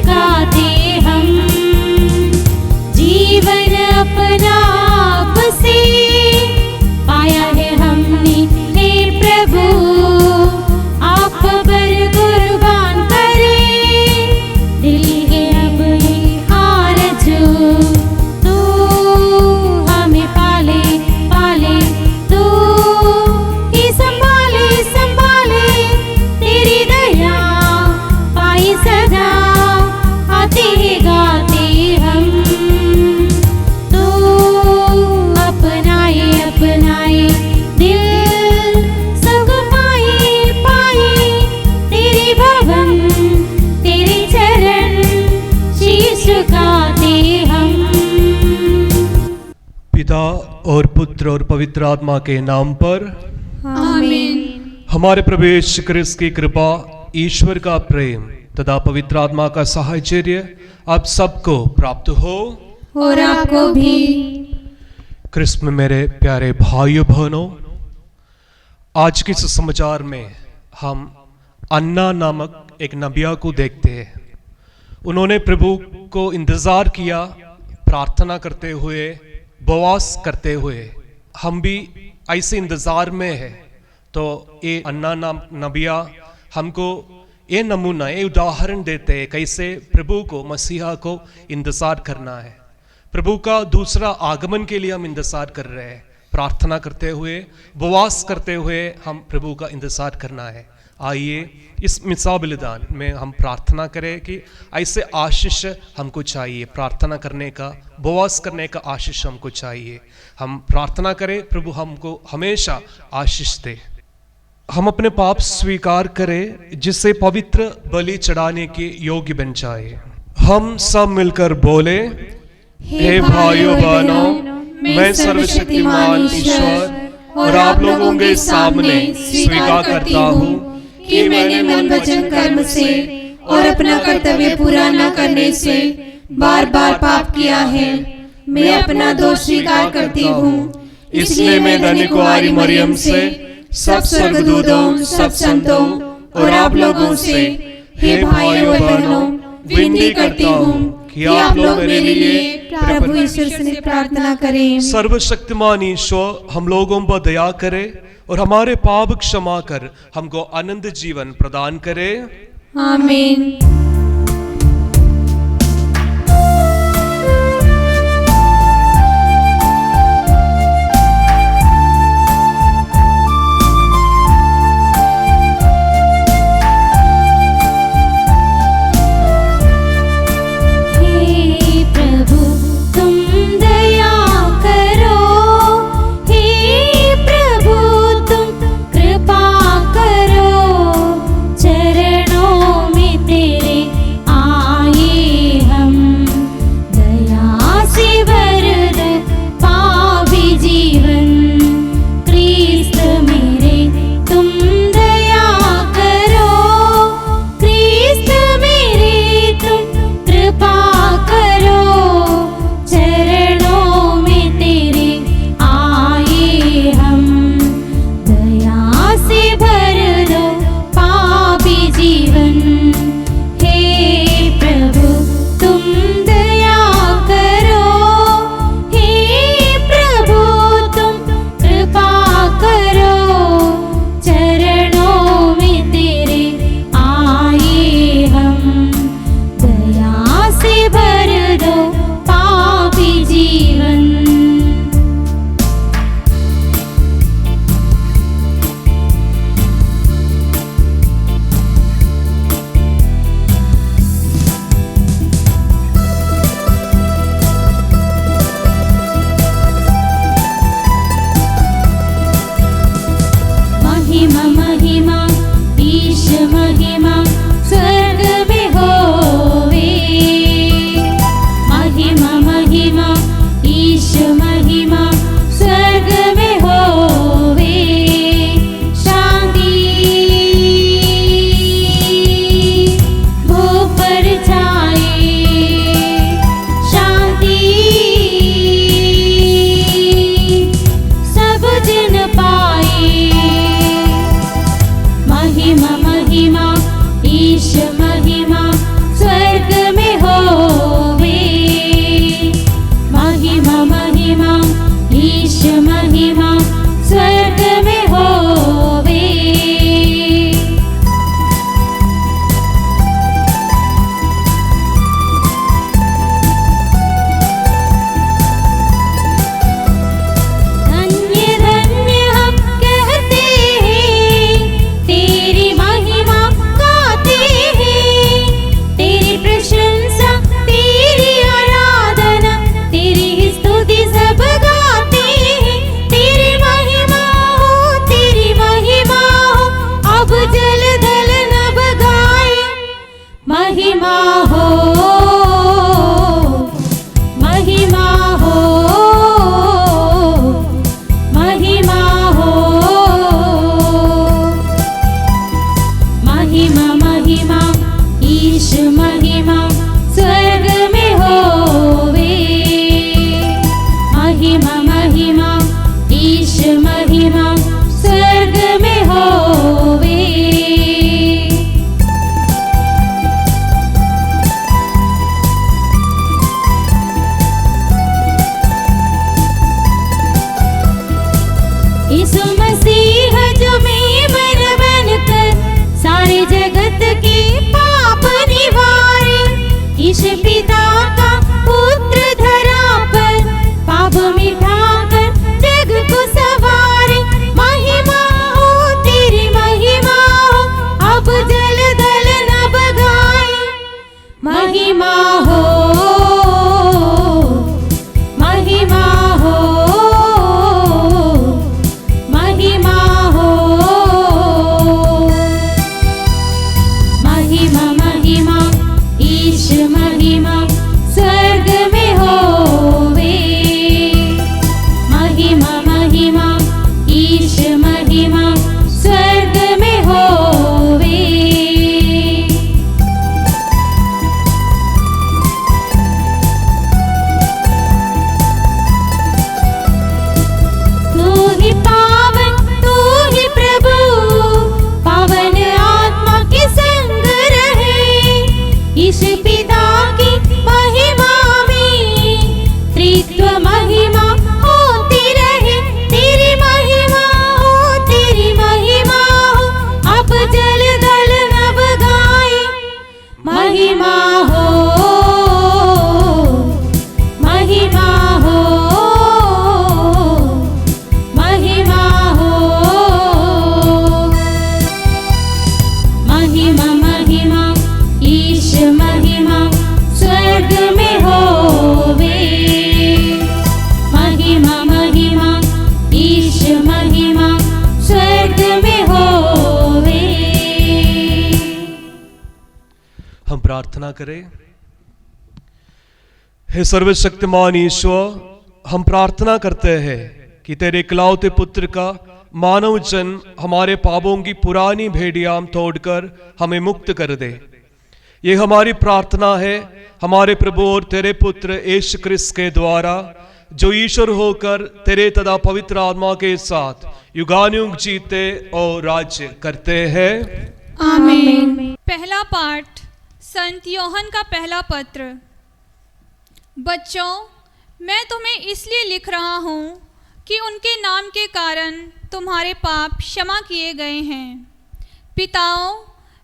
गाते हम, जीवन अपना आपसे पाया है हमने। हे प्रभु आप पर कुर्बान करें, दिल है अब ये आरज़ू, तू हमें पाले पाले, तू ही संभाले संभाले, तेरी दया पाई सदा आते हैं गाते हम। तू अपनाए अपनाए दिल सब पाए पाए, तेरे भवन तेरे चरण शीश झुकाते हम। पिता और पुत्र और पवित्र आत्मा के नाम पर आमीन। हमारे प्रभु यीशु क्रिस्त की कृपा, ईश्वर का प्रेम तथा पवित्र आत्मा का साहचर्य आप सबको प्राप्त हो। और आपको भी। क्रिस्त में मेरे प्यारे भाइयों बहनों, आज के सुसमाचार में हम अन्ना नामक एक नबिया को देखते हैं। उन्होंने प्रभु को इंतजार किया, प्रार्थना करते हुए, उपवास करते हुए। हम भी ऐसे इंतजार में है। तो ये अन्ना नाम नबिया हमको ये नमूना, ये उदाहरण देते हैं कैसे प्रभु को, मसीहा को इंतजार करना है। प्रभु का दूसरा आगमन के लिए हम इंतजार कर रहे हैं। प्रार्थना करते हुए, उपवास करते हुए हम प्रभु का इंतजार करना है। आइए इस मिसा बलिदान में हम प्रार्थना करें कि ऐसे आशीष हमको चाहिए। प्रार्थना करने का, उपवास करने का आशीष हमको चाहिए। हम प्रार्थना करें प्रभु हमको हमेशा आशीष दे। हम अपने पाप स्वीकार करें जिससे पवित्र बलि चढ़ाने के योग्य बन जाए। हम सब मिलकर बोले, हे भाइयों बहनों, मैं सर्वशक्तिमान ईश्वर और आप लोगों के सामने स्वीकार करता हूँ कि मैंने मन वचन कर्म से और अपना कर्तव्य पूरा न करने से बार बार पाप किया है। मैं अपना दोष स्वीकार करती हूँ। इसलिए मैं धन्य कुंवारी मरियम से, सब स्वर्गदूतों, सब संतों और आप लोगों से, हे भाइयों बहनों, विनती करती हूँ कि आप लोग मेरे लिए प्रभु ईश्वर से प्रार्थना करें। सर्वशक्तिमान ईश्वर हम लोगों पर दया करे और हमारे पाप क्षमा कर हमको आनंद जीवन प्रदान करे। आमीन। पिता का पुत्र धरा पर पाप मिटाकर जग को सवारे। महिमा हो तेरी महिमा हो, अब जल दल नभ गाए। महिमा हो महिमा हो महिमा हो। महिमा महिमा ईश महिमा स्वर्ग में होवे। महिमा महिमा ईश महिमा स्वर्ग में होवे। तू ही पावन तू ही प्रभु, पावन आत्मा के संग रहे। ईश पिता की महिमा में त्रित्व महिमा होती रहे। तेरी महिमा हो तेरी महिमा हो, अब जल दल नभ गाए। महिमा हो महिमा हो महिमा हो। महिमा महिमा ईश महिमा स्वर्ग में होवे। महिमा महिमा ईश महिमा स्वर्ग में होवे। हम प्रार्थना करें। हे सर्वशक्तिमान ईश्वर, हम प्रार्थना करते हैं कि तेरे इकलौते पुत्र का मानव जन्म हमारे पापों की पुरानी भेड़ियां तोड़कर हमें मुक्त कर दे। ये हमारी प्रार्थना है हमारे प्रभु और तेरे पुत्र यीशु क्रिस्त के द्वारा, जो ईश्वर होकर तेरे तथा पवित्र आत्मा के साथ युगानुयुग जीते और राज्य करते हैं। आमीन। पहला पाठ संत योहन का पहला पत्र। बच्चों, मैं तुम्हें इसलिए लिख रहा हूँ कि उनके नाम के कारण तुम्हारे पाप क्षमा किए गए हैं। पिताओं,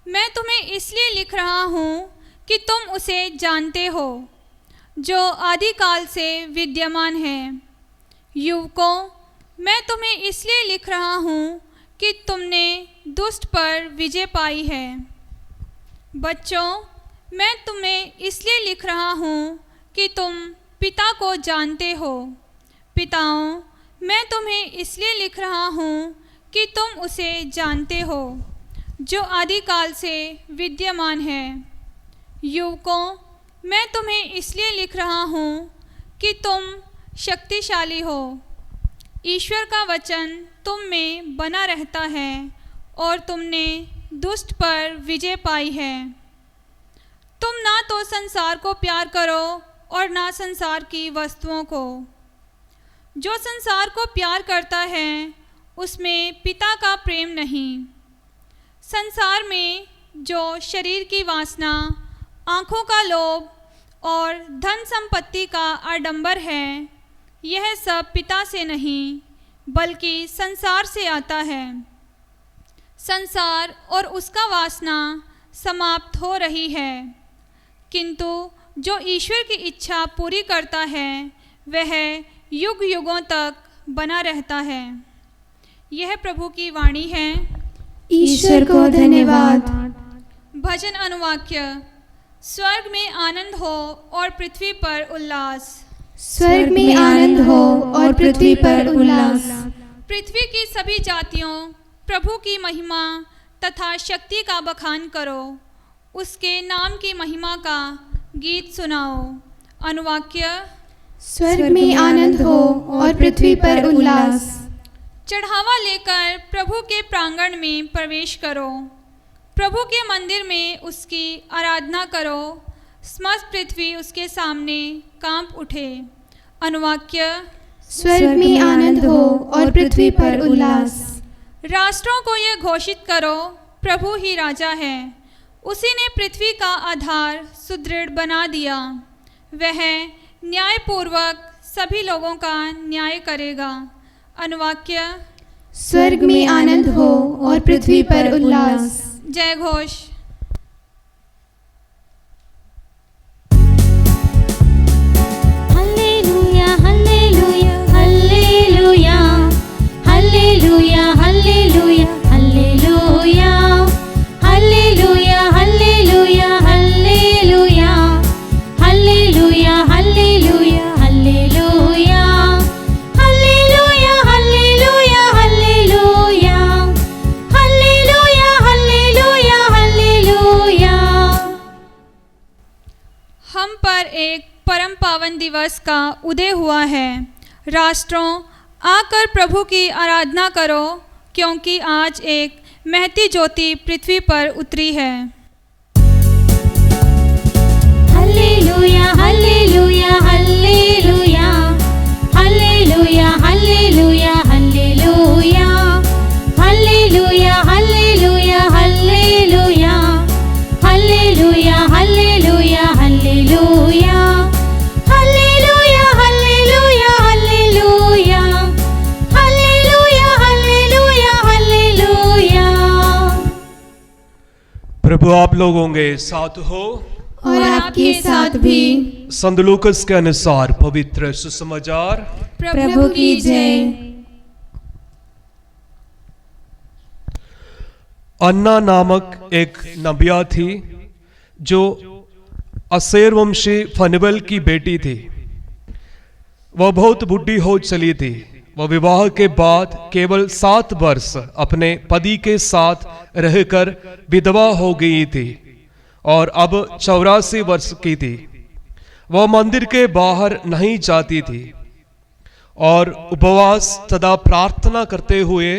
मैं तुम्हें इसलिए लिख रहा हूँ कि तुम उसे जानते हो जो आदिकाल से विद्यमान है। युवकों, मैं तुम्हें इसलिए लिख रहा हूँ कि तुमने दुष्ट पर विजय पाई है। बच्चों, मैं तुम्हें इसलिए लिख रहा हूँ कि तुम पिता को जानते हो। पिताओं, मैं तुम्हें इसलिए लिख रहा हूँ कि तुम उसे जानते हो जो आदिकाल से विद्यमान है। युवकों, मैं तुम्हें इसलिए लिख रहा हूँ कि तुम शक्तिशाली हो। ईश्वर का वचन तुम में बना रहता है और तुमने दुष्ट पर विजय पाई है। तुम ना तो संसार को प्यार करो और ना संसार की वस्तुओं को। जो संसार को प्यार करता है उसमें पिता का प्रेम नहीं। संसार में जो शरीर की वासना, आँखों का लोभ और धन संपत्ति का आडंबर है, यह सब पिता से नहीं बल्कि संसार से आता है। संसार और उसका वासना समाप्त हो रही है, किंतु जो ईश्वर की इच्छा पूरी करता है वह युग युगों तक बना रहता है। यह प्रभु की वाणी है। ईश्वर को धन्यवाद। भजन अनुवाक्य। स्वर्ग में आनंद हो और पृथ्वी पर उल्लास। स्वर्ग में आनंद हो और पृथ्वी पर उल्लास। पृथ्वी की सभी जातियों प्रभु की महिमा तथा शक्ति का बखान करो। उसके नाम की महिमा का गीत सुनाओ। अनुवाक्य। स्वर्ग में आनंद हो और पृथ्वी पर उल्लास। चढ़ावा लेकर प्रभु के प्रांगण में प्रवेश करो। प्रभु के मंदिर में उसकी आराधना करो। समस्त पृथ्वी उसके सामने कांप उठे। अनुवाक्य। स्वर्ग में आनंद हो और पृथ्वी पर उल्लास। राष्ट्रों को यह घोषित करो, प्रभु ही राजा है। उसी ने पृथ्वी का आधार सुदृढ़ बना दिया। वह न्यायपूर्वक सभी लोगों का न्याय करेगा। अनुवाक्य। स्वर्ग में आनंद हो और पृथ्वी पर उल्लास। जय घोष। हम पर एक परम पावन दिवस का उदय हुआ है। राष्ट्रों, आकर प्रभु की आराधना करो, क्योंकि आज एक महती ज्योति पृथ्वी पर उतरी है। हालेलुया हालेलुया हालेलुया हालेलुया हालेलुया हालेलुया हालेलुया हालेलुया हालेलुया हालेलुया हालेलुया हालेलुया हालेलुया हालेलुया हालेलुया हालेलुया हालेलुया हालेलुया। प्रभु आप लोगों के साथ हो और आपके साथ भी। संत लूकस के अनुसार पवित्र सुसमाचार। प्रभु की जय। अन्ना नामक एक नबिया थी जो असेर वंशी फनवल की बेटी थी। वह बहुत बूढ़ी हो चली थी। वह विवाह के बाद केवल 7 वर्ष अपने पति के साथ रहकर विधवा हो गई थी और अब 84 वर्ष की थी। वह मंदिर के बाहर नहीं जाती थी और उपवास तथा प्रार्थना करते हुए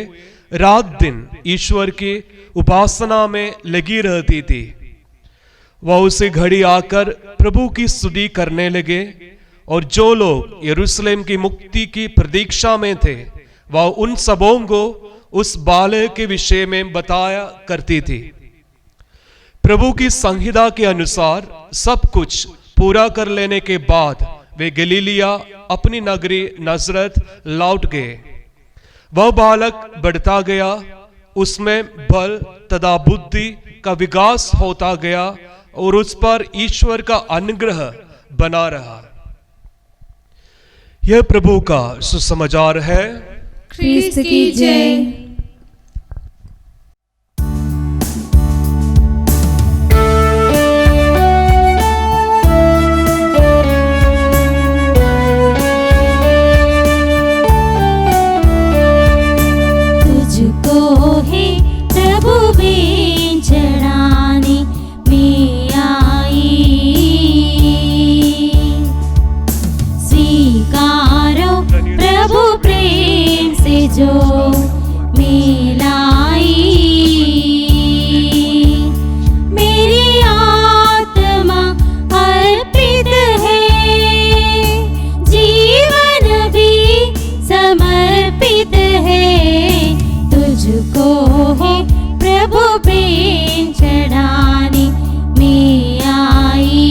रात दिन ईश्वर की उपासना में लगी रहती थी। वह उसी घड़ी आकर प्रभु की स्तुति करने लगे और जो लोग यरूशलेम की मुक्ति की प्रतीक्षा में थे वह उन सबों को उस बालक के विषय में बताया करती थी। प्रभु की संहिता के अनुसार सब कुछ पूरा कर लेने के बाद वे गलीलिया अपनी नगरी नजरत लौट गए। वह बालक बढ़ता गया, उसमें बल तथा बुद्धि का विकास होता गया और उस पर ईश्वर का अनुग्रह बना रहा। यह प्रभु का सुसमाचार है। ख्रीस्त की जय। जो मिलाई मेरी आत्मा अर्पित है, जीवन भी समर्पित है। तुझको है प्रभु प्रेम चढ़ाने में आई।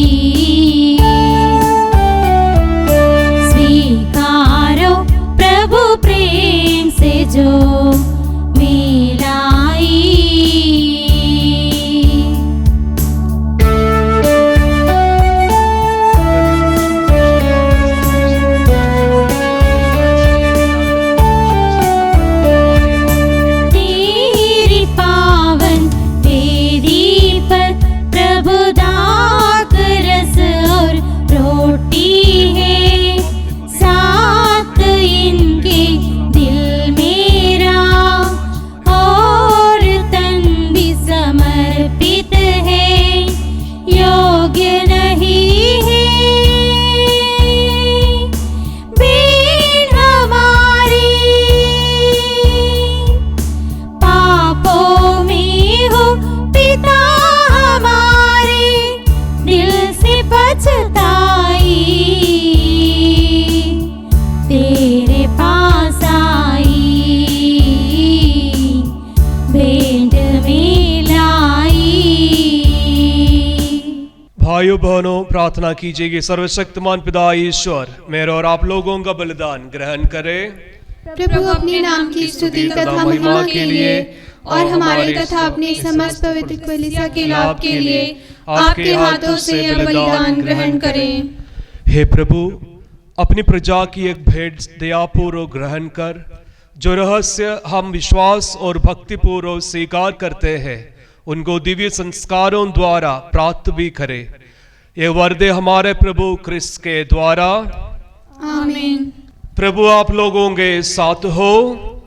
स्वीकारो प्रभु प्रेम से जो मिलाई। तेरी पावन वेदी पर प्रभु दाक रस और रोटी है, साथ इनके दिल मेरा और तन भी समर्पित है। योग्य नहीं है बीन हमारी, पापों में हो पिता हमारे, दिल से पछताई तेरे पास आई, भेंट में लाई। भाइयों बहनों, प्रार्थना कीजिए कि सर्वशक्तिमान पिता ईश्वर मेरे और आप लोगों का बलिदान ग्रहण करे। प्रभु अपने नाम की स्तुति तथा महिमा के लिए और हमारे तथा अपने समस्त पवित्र कलीसिया के लाभ के लिए आपके हाथों से यह बलिदान ग्रहण करें। हे प्रभु, अपनी प्रजा की एक भेंट दयापूर्वक ग्रहण कर, जो रहस्य हम विश्वास और भक्तिपूर्वक स्वीकार करते हैं उनको दिव्य संस्कारों द्वारा प्राप्त भी करे। ये वरदे हमारे प्रभु क्रिस्त के द्वारा। आमीन। प्रभु आप लोगों के साथ हो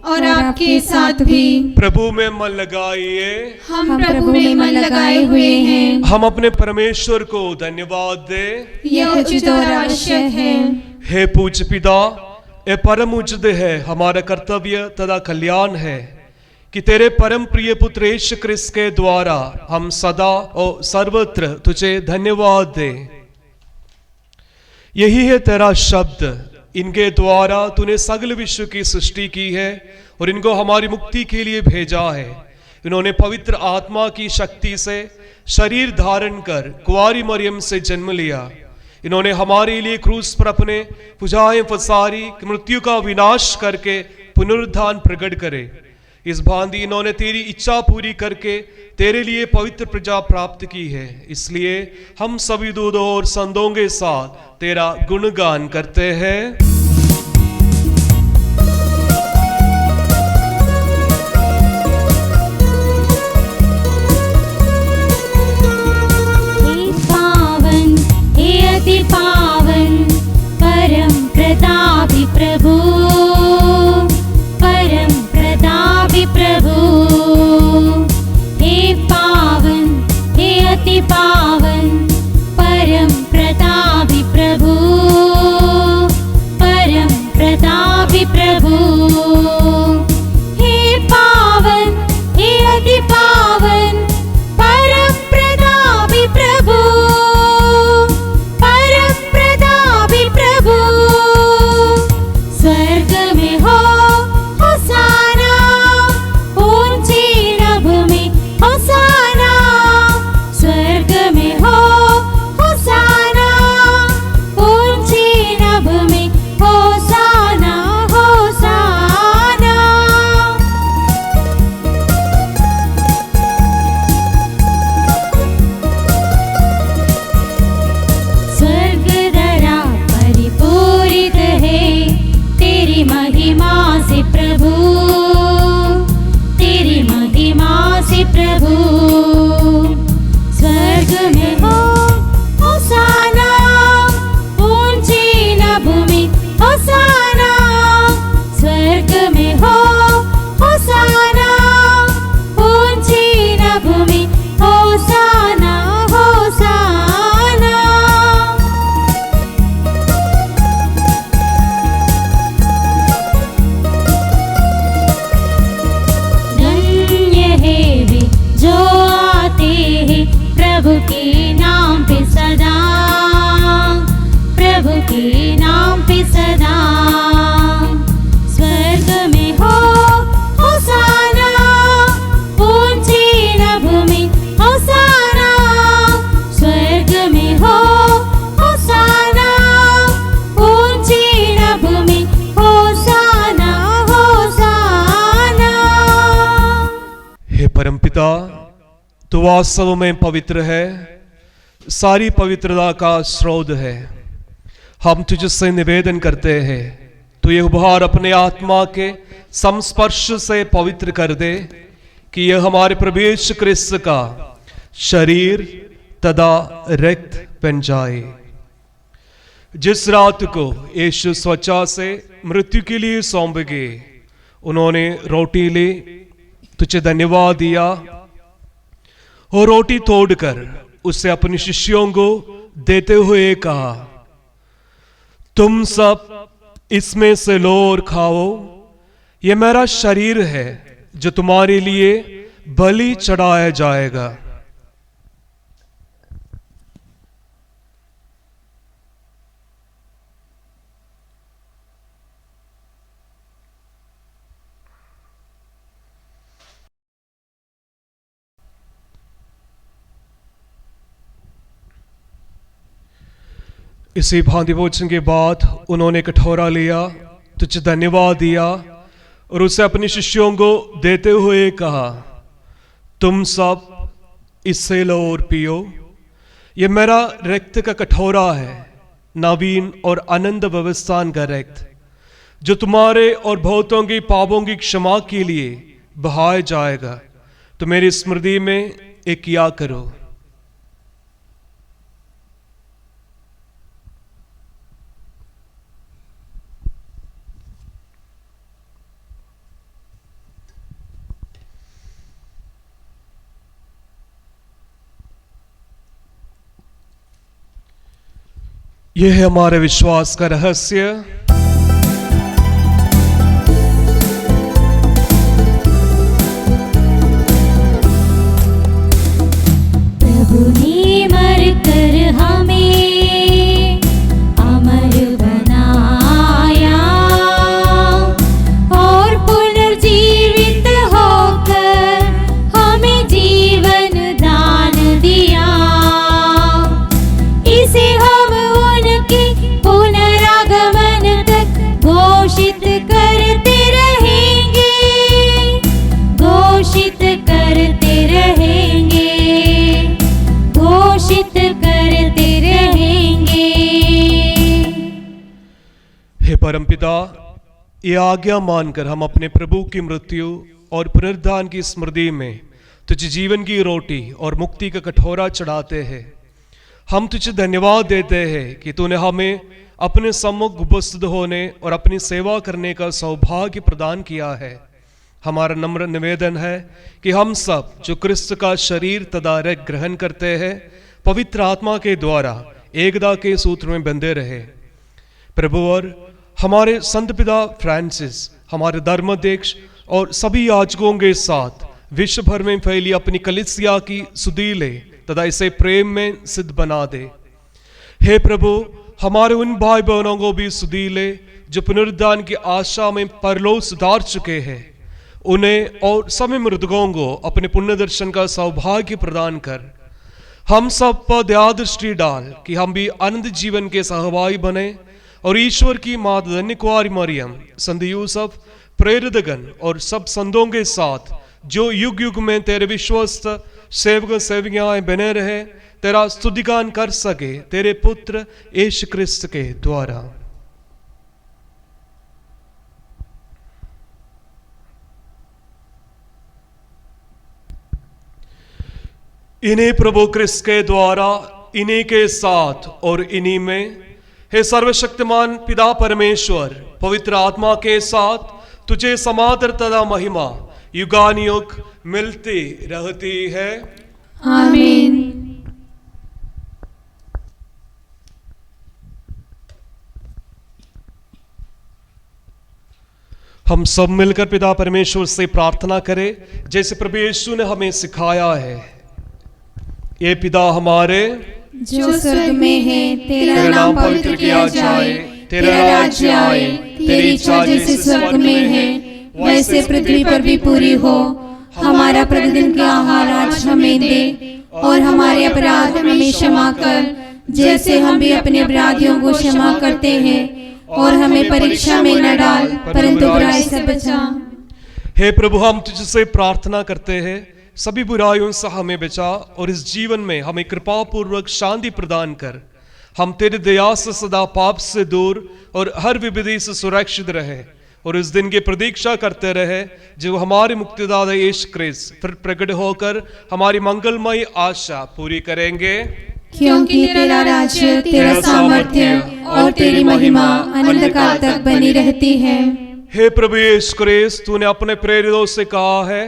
और आपके साथ भी। प्रभु में मन लगाइए। हम प्रभु में मन लगाए हुए हैं। हम अपने परमेश्वर को धन्यवाद दें। यह उचित और आवश्यक है। हे पूज्य पिता, ये परम उचित है, हमारा कर्तव्य तथा कल्याण है कि तेरे परम प्रिय पुत्र यीशु क्रिस्त के द्वारा हम सदा और सर्वत्र तुझे धन्यवाद दें। यही है तेरा शब्द, इनके द्वारा तूने सगल विश्व की सृष्टि की है और इनको हमारी मुक्ति के लिए भेजा है। इन्होंने पवित्र आत्मा की शक्ति से शरीर धारण कर कुंवारी मरियम से जन्म लिया। इन्होंने हमारे लिए क्रूस पर अपने भुजाएं पसारी, मृत्यु का विनाश करके पुनरुत्थान प्रकट करे। इस भांति इन्होंने तेरी इच्छा पूरी करके तेरे लिए पवित्र प्रजा प्राप्त की है। इसलिए हम सभी दूतों और संतों के साथ तेरा गुणगान करते हैं। अति पावन परम प्रतापी प्रभु, परम प्रतापी प्रभु। हे पावन, हे अति पावन परम प्रतापी प्रभु, परम प्रतापी प्रभु। हे पावन, हे अति पावन परम प्रतापी प्रभु, स्वर्ग में हो होसाना, ऊंची नभ में होसाना। स्वर्ग में हो होसाना, ऊंची नभ में होसाना, होसाना। स्वर्ग दरा परिपूरित है तेरी महिमा से प्रभु, तेरी महिमा से प्रभु। स्वर्ग में हो होसाना, ऊंची नभ में होसाना। स्वर्ग में हो होसाना, ऊंची नभ में होसाना, होसाना। जो आते हैं प्रभु के नाम पे सदा, प्रभु के नाम पे सदा। स्वर्ग में हो होसाना, ऊंची नभ में होसाना। स्वर्ग में हो होसाना, ऊंची नभ में होसाना, होसाना। हे परमपिता, तू वास्तव में पवित्र है, सारी पवित्रता का स्रोत है। हम तुझसे निवेदन करते हैं, तू ये उपहार अपने आत्मा के संस्पर्श से पवित्र कर दे कि यह हमारे प्रभु यीशु क्रिस्त का शरीर तथा रक्त बन जाए। जिस रात को यीशु स्वच्छा से मृत्यु के लिए सौंप गए, उन्होंने रोटी ली, तुझे धन्यवाद दिया और रोटी तोड़कर उसे अपने शिष्यों को देते हुए कहा, तुम सब इसमें से लो और खाओ, यह मेरा शरीर है जो तुम्हारे लिए बलि चढ़ाया जाएगा। इसी भांति भोजन के बाद उन्होंने कटोरा लिया, तुझे धन्यवाद दिया और उसे अपने शिष्यों को देते हुए कहा, तुम सब इससे लो और पियो, यह मेरा रक्त का कटोरा है, नवीन और अनंत व्यवस्थान का रक्त, जो तुम्हारे और बहुतों की पापों की क्षमा के लिए बहाया जाएगा। तो मेरी स्मृति में एक किया करो। यह है हमारे विश्वास का रहस्य। प्रभु ने मरकर हमें अमर बनाया और पुनर्जीवित होकर हमें जीवन दान दिया। इसे हम उनके पुनरागमन तक घोषित करते रहेंगे, घोषित करते रहेंगे, घोषित करते रहेंगे। हे परमपिता, ये आज्ञा मानकर हम अपने प्रभु की मृत्यु और पुनरुत्थान की स्मृति में तुझे जीवन की रोटी और मुक्ति का कटोरा चढ़ाते हैं। हम तुझे धन्यवाद देते हैं कि तूने हमें अपने सम्मुख उपस्थित होने और अपनी सेवा करने का सौभाग्य प्रदान किया है। हमारा नम्र निवेदन है कि हम सब जो क्रिस्त का शरीर तथा रक्त ग्रहण करते हैं, पवित्र आत्मा के द्वारा एकता के सूत्र में बंधे रहे। प्रभु, और हमारे संत पिता फ्रांसिस, हमारे धर्माध्यक्ष और सभी याजकों के साथ विश्व भर में फैली अपनी कलीसिया की सुधीले तथा इसे प्रेम में सिद्ध बना दे। हे प्रभु, हमारे उन भाई बहनों को भी सुधीले जो पुनरुत्थान की आशा में परलोक सुधार चुके हैं, उन्हें और सभी मृतकों को अपने पुण्य दर्शन का सौभाग्य प्रदान कर। हम सब पर दया दृष्टि डाल कि हम भी अनंत जीवन के सहभागी बने और ईश्वर की माता धन्य कुंवारी मरियम, संत यूसुफ, प्रेरितगण और सब संतों के साथ जो युग युग में तेरे विश्वस्त सेवक सेविकाएं बने रहे, तेरा स्तुतिगान कर सके तेरे पुत्र यीशु क्रिस्त के द्वारा। इन्हीं प्रभु क्रिस्त के द्वारा, इन्हीं के साथ और इन्हीं में, हे सर्वशक्तिमान पिता परमेश्वर, पवित्र आत्मा के साथ तुझे समादर तथा महिमा युगानुयुग मिलती रहती है। आमीन। हम सब मिलकर पिता परमेश्वर से प्रार्थना करें जैसे प्रभु यीशु ने हमें सिखाया है। ये पिता हमारे जो स्वर्ग में है, तेरा नाम पवित्र किया जाए, तेरा राज्य आए, तेरी इच्छा जैसे स्वर्ग में है वैसे पृथ्वी पर भी पूरी हो। हमारा प्रतिदिन का आहार आज हमें दे और हमारे अपराध हमें क्षमा कर जैसे हम भी अपने अपराधियों को क्षमा करते हैं, और हमें परीक्षा में न डाल परंतु बुराई से बचा। हे प्रभु, हम तुझसे प्रार्थना करते हैं, सभी बुराइयों से हमें बचा और इस जीवन में हमें कृपा पूर्वक शांति प्रदान कर। हम तेरे दया से सदा पाप से दूर और हर विपत्ति से सुरक्षित रहे और इस दिन की प्रतीक्षा करते रहे जो हमारे मुक्तिदाता यीशु क्रिस्त फिर प्रकट होकर हमारी मंगलमयी आशा पूरी करेंगे। क्योंकि तेरा राज्य, तेरा सामर्थ्य और तेरी महिमा अनंत काल तक बनी रहती है। हे प्रभु यीशु क्रिस्त, तूने अपने प्रेरितों से कहा है,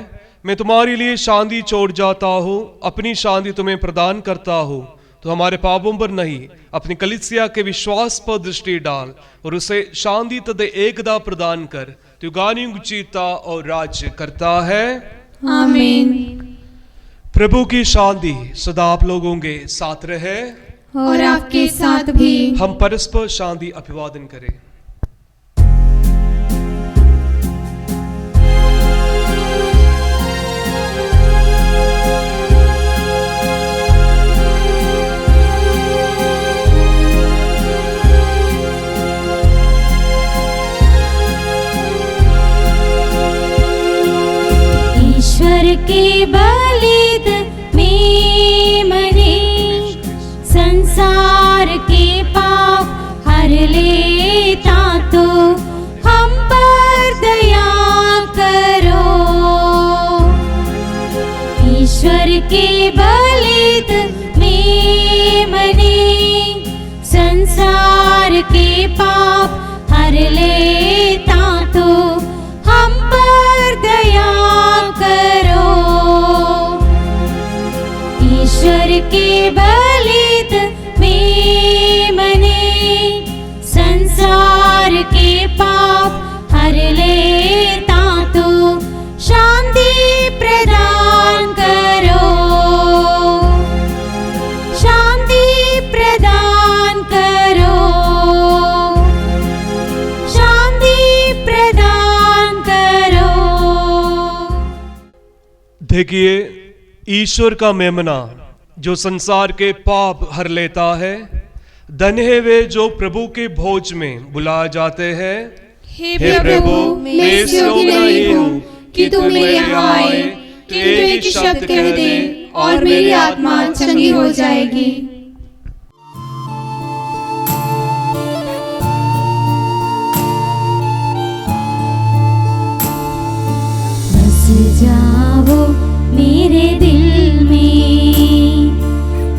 मैं तुम्हारे लिए शांति छोड़ जाता हूँ, अपनी शांति तुम्हें प्रदान करता हूँ। तो हमारे पापों पर नहीं, अपनी कलीसिया के विश्वास पर दृष्टि डाल और उसे शांति तथा एकता प्रदान कर। तू गानियों जीता और राज्य करता है। आमीन। प्रभु की शांति सदा आप लोगों के साथ रहे और आपके साथ भी। हम परस्पर शांति अभिवादन करें। ईश्वर के बलिद में मने संसार के पाप हर लेता, तो हम पर दया करो। ईश्वर के बलिद में मने संसार के पाप हर लेता, तो हम पर दया करो। ईश्वर के बलिद में मने देखिए, ईश्वर का मेमना जो संसार के पाप हर लेता है, धन्य है वे जो प्रभु के भोज में बुलाए जाते हैं। हे प्रभु, मैं इस योग्य नहीं हूँ कि तू मेरे यहाँ आए, किंतु एक शब्द कह दे और मेरी आत्मा चंगी हो जाएगी। बस जाओ मेरे दिल में,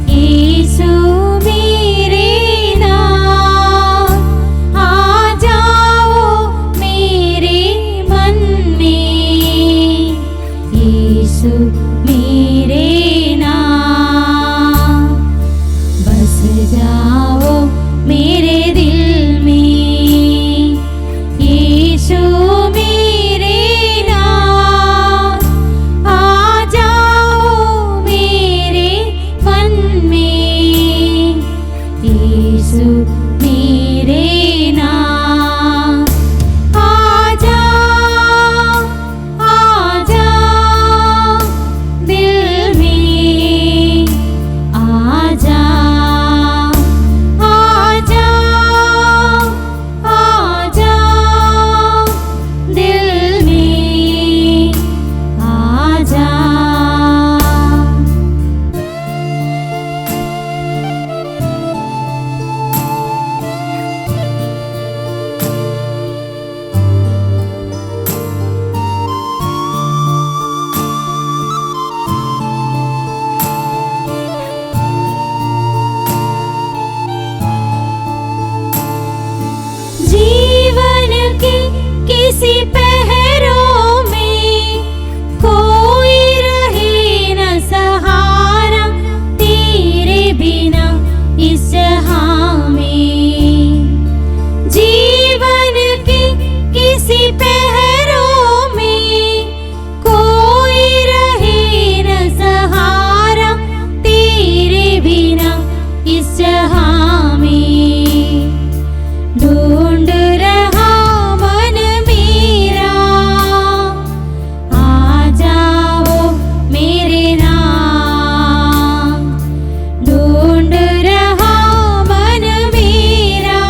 यीशु मेरे नाम, आ जाओ मेरे मन में, यीशु मेरे नाम, बस जाओ मेरे दिल में, यीशु मेरे नाम, आ जाओ मेरे मन में, यीशु मेरे नाम, आ जाओ दिल में, आ जाओ दिल में, आ जाओ। जीवन के किसी पहरों में कोई रहे न सहारा, तेरे बिना इस जहां में। जीवन के किसी पहरों में कोई रहे न सहारा, तेरे बिना इस जहां में। ढूंढ रहा मन मेरा, आ जाओ मेरे नाम, ढूंढ रहा मन मेरा,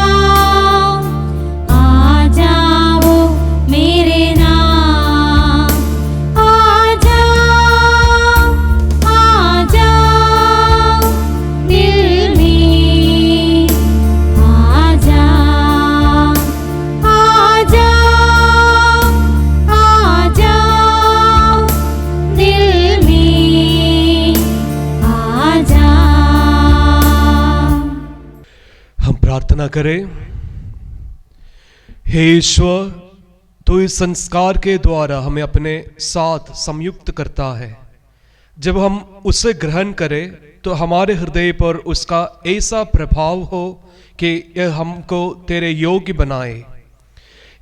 आ जाओ मेरे नाम, आ जाओ दिल में, आ जाओ दिल में, आ जाओ। हम प्रार्थना करें। हे ईश्वर, तू इस संस्कार के द्वारा हमें अपने साथ संयुक्त करता है। जब हम उसे ग्रहण करें तो हमारे हृदय पर उसका ऐसा प्रभाव हो कि यह हमको तेरे योग्य बनाए।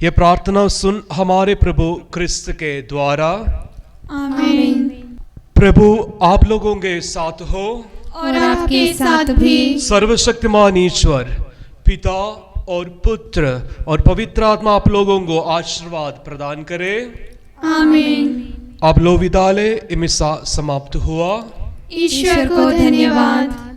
यह प्रार्थना सुन हमारे प्रभु क्रिस्त के द्वारा। आमीन। प्रभु आप लोगों के साथ हो। और आपके साथ भी। सर्वशक्तिमान ईश्वर पिता और पुत्र और पवित्र आत्मा आप लोगों को आशीर्वाद प्रदान करे। आमीन। अब लो विदाले इमिसा समाप्त हुआ। ईश्वर को धन्यवाद।